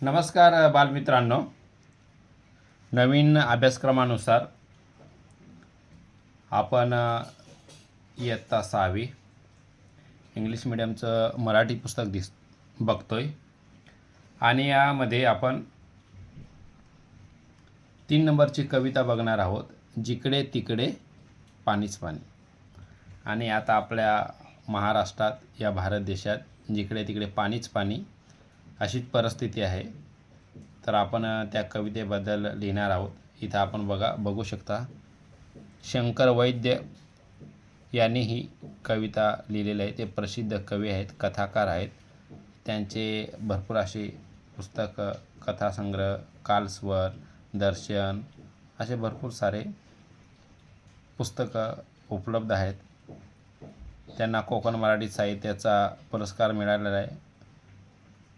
नमस्कार बालमित्रांनो, नवीन अभ्यासक्रमानुसार आपण इयत्ता 6वी इंग्लिश मीडियमचं मराठी पुस्तक बघतोय आणि यामध्ये आपण 3 नंबरची कविता बघणार आहोत, जिकडे तिकडे पाणीच पाणी। आणि आता आपल्या महाराष्ट्रात या भारत देशात जिकडे तिकडे पाणीच पाणी अशीच परिस्थिती आहे। तर आपण त्या कवितेबद्दल लिहिणार आहोत। इथं आपण बघू शकता शंकर वैद्य यांनी ही कविता लिहिलेली आहे। ते प्रसिद्ध कवी आहेत, कथाकार आहेत। त्यांचे भरपूर असे पुस्तक, कथासंग्रह, कालस्वर, दर्शन असे भरपूर सारे पुस्तकं उपलब्ध आहेत। त्यांना कोकण मराठी साहित्याचा पुरस्कार मिळालेला आहे,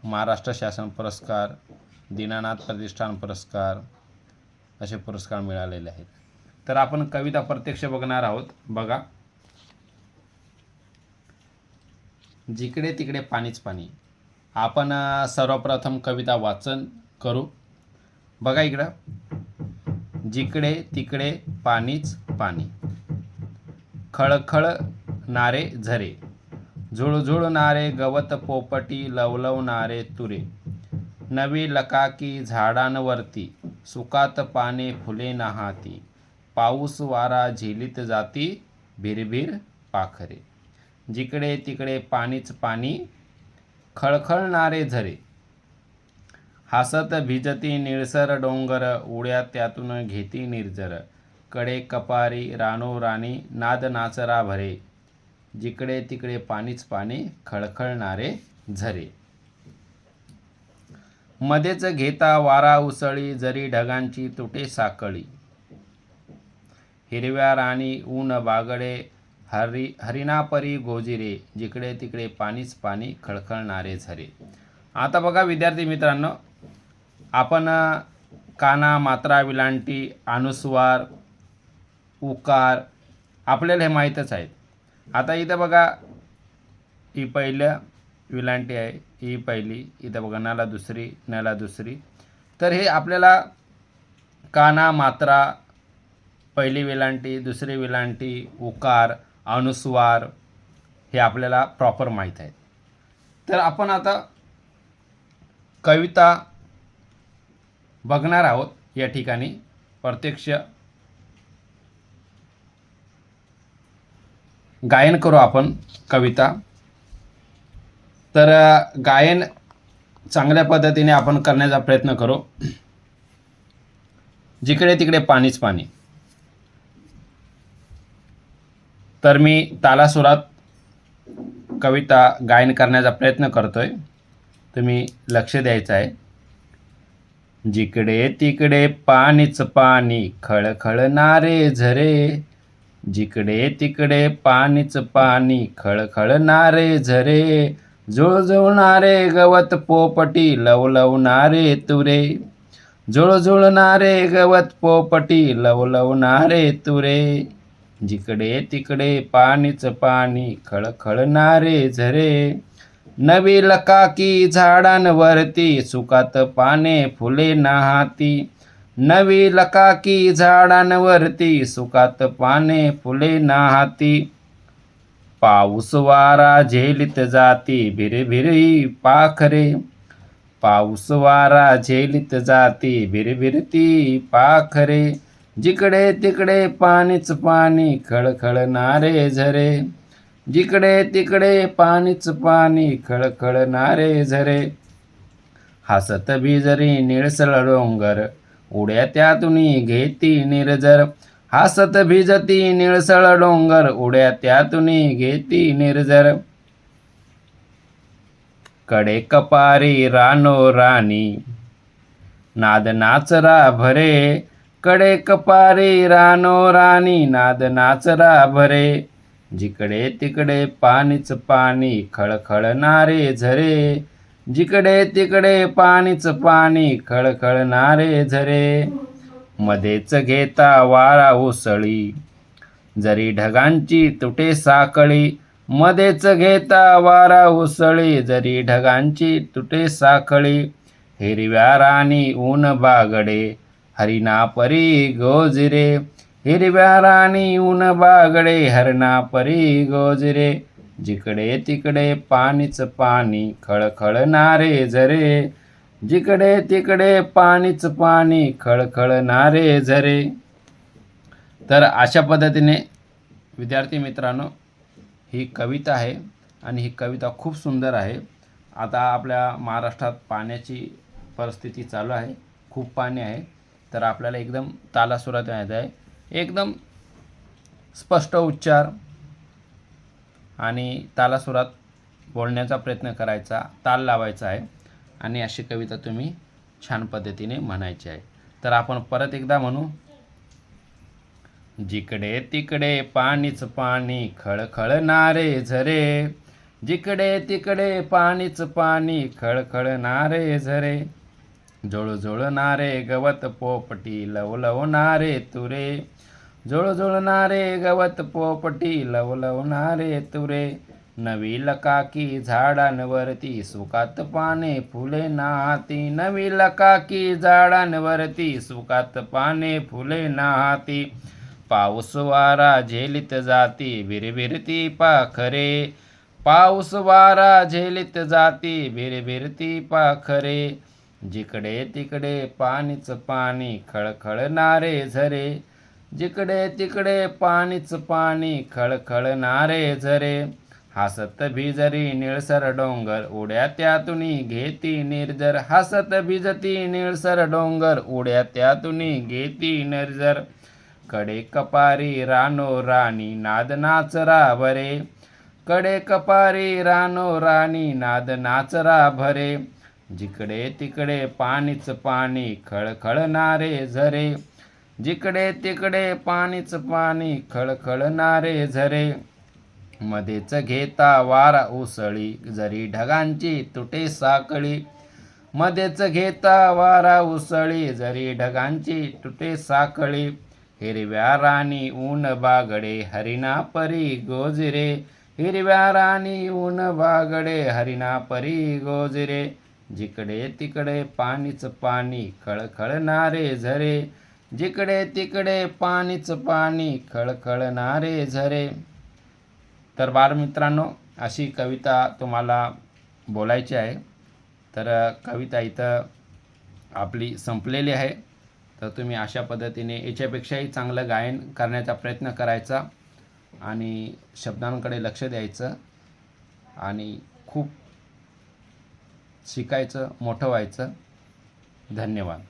महाराष्ट्र शासन पुरस्कार, दीनानाथ प्रतिष्ठान पुरस्कार असे पुरस्कार मिळालेले आहेत। तर आपण कविता प्रत्यक्ष बघणार आहोत। बघा, जिकडे तिकडे पाणीच पाणी। आपण सर्वप्रथम कविता वाचन करू। बघा इकडं, जिकडे तिकडे पाणीच पाणी, खळखळणारे झरे, झुळझुळणारे गवत पोपटी, लवलवणारे तुरे, नवी लकाकी झाडांवरती, सुकात पाने फुले नाहाती, पाऊस वारा झेलीत जाती, भिरभिर पाखरे, जिकडे तिकडे पाणीच पाणी, खळखळणारे झरे, हसत भिजती निळसर डोंगर, उड्या त्यातून घेती निर्जर, कडे कपारी रानोराणी, नाद नाचरा भरे, जिकडे तिकडे पाणीच पाणी, खळखळणारे झरे, मध्येच घेता वारा उसळी, जरी ढगांची तुटे साकळी, हिरव्या राणी ऊन बागडे, हरिणापरी गोजिरे, जिकडे तिकडे पाणीच पाणी, खळखळणारे झरे। आता बघा विद्यार्थी मित्रांनो, आपण काना, मात्रा, विलांटी, अनुस्वार, उकार आपल्याला हे माहीतच आहेत। आता इथं बघा, ही पहिलं विलांटी आहे, ही पहिली, इथं बघा नाला दुसरी, नाला दुसरी। तर हे आपल्याला काना, मात्रा, पहिली विलांटी, दुसरी विलांटी, उकार, अनुस्वार हे आपल्याला प्रॉपर माहीत आहेत। तर आपण आता कविता बघणार आहोत। या ठिकाणी प्रत्यक्ष गायन करू आपण कविता। तर गायन चांगल्या पद्धतीने आपण करण्याचा प्रयत्न करू। जिकडे तिकडे पाणीच पाणी। तर मी तालासुरात कविता गायन करण्याचा प्रयत्न करतोय, तुम्ही लक्ष द्यायचं आहे। जिकडे तिकडे पाणीच पाणी, खळखळणारे झरे, जिकडे तिकडे पाणीच पाणी, खळखळणारे झरे, झुळझुळणारे गवत पोपटी, लवलवणारे तुरे, झुळझुळणारे गवत पोपटी, लवलवणारे तुरे, जिकडे तिकडे पाणीच पाणी, खळखळणारे झरे, नवी लकाकी झाडांवरती, सुकात पाने फुले नाहाती, नवी लकाकी झाडांवरती, सुकात पाने फुले नाहाती, पाऊस वारा झेलीत जाती, भिरभिरी पाखरे, पाऊस वारा झेलीत जाती, भिरभिरती पाखरे, जिकडे तिकडे पाणीच पाणी, खळखळणारे झरे, जिकडे तिकडे पाणीच पाणी, खळखळणारे झरे, हसत भिजरी निळसर डोंगर, उड्या त्यातून घेती निर्जर, हसत भिजती निळसर डोंगर, उड्या त्यातून घेती निर्जर, कडे कपारी रानो राणी, नाद नाचरा भरे, कडे कपारी रानो राणी, नाद नाचरा भरे, जिकडे तिकडे पाणीच पाणी, खळखळणारे झरे, जिकडे तिकडे पाणीच पाणी, खळखळणारे झरे, मध्येच घेता वारा उसळी, जरी ढगांची तुटे साकळी, मध्येच घेता वारा उसळी, जरी ढगांची तुटे साखळी, हिरव्या राणी ऊन बागडे हरिणा परी गोजिरे. हिरव्या राणी ऊन बागडे हरिणा परी गोजिरे. जिकडे तिकडे पाणीच पाणी खळखळणारे झरे. जिकडे तिकडे पाणीच पाणी खळखळणारे झरे. तर अशा पद्धतीने विद्यार्थी मित्रांनो ही कविता आहे आणि ही कविता खूप सुंदर आहे. आता आपल्या महाराष्ट्रात पाण्याची परिस्थिती चालू आहे, खूप पाणी आहे. तर आपल्याला एकदम तालासुरात यायचं आहे, एकदम स्पष्ट उच्चार आणि तालासुरात बोलण्याचा प्रयत्न करायचा, ताल लावायचा आहे आणि अशी कविता तुम्ही छान पद्धतीने म्हणायची आहे. तर आपण परत एकदा म्हणू. जिकडे तिकडे पाणीच पाणी खळखळणारे झरे. जिकडे तिकडे पाणीच पाणी खळखळणारे झरे. झुळझुळणारे गवत पोपटी लवलवणारे तुरे. झुळझुळणारे गवत पोपटी लवलवणारे तुरे. नवी लकाकी झाडांवरती सुकात पाने फुले नाहाती. नवी लकाकी झाडांवरती सुकात पाने फुले नाहाती. पाऊस वारा झेलीत जाती भिरभिरती पाखरे. पाऊस वारा झेलीत जाती भिरभिरती पाखरे. जिकडे तिकडे पाणीच पाणी खळखळणारे झरे. जिकडे तिकडे पाणीच पाणी खळखळणारे झरे. हसत भिजरी निळसर डोंगर उड्या त्यातून घेती निर्जर. हसत भिजती निळसर डोंगर उड्या त्यातून घेती निर्जर. कडे कपारी रानो राणी नाद नाचरा भरे. कडे कपारी रानो राणी नाद नाचरा भरे. जिकडे तिकडे पाणीच पाणी खळखळणारे झरे. जिकडे तिकडे पाणीच पाणी खळखळणारे झरे. मध्येच घेता वारा उसळी जरी ढगांची तुटे साखळी. मध्येच घेता वारा उसळी जरी ढगांची तुटे साखळी. हिरव्या राणी ऊन बागडे हरिणा परी गोजिरे. हिरव्या राणी ऊन बागडे हरिणा परी गोजिरे. जिकडे तिकडे पाणीच पाणी खळखळणारे झरे. जिकडे तिकडे पाणीच पाणी खळखळणारे झरे. तर बालमित्रांनो अशी कविता तुम्हाला बोलायची आहे. तर कविता इथं आपली संपलेली आहे. तर तुम्ही अशा पद्धतीने याच्यापेक्षाही चांगलं गायन करण्याचा प्रयत्न करायचा आणि शब्दांकडे लक्ष द्यायचं आणि खूप शिकायचं, मोठं व्हायचं. धन्यवाद.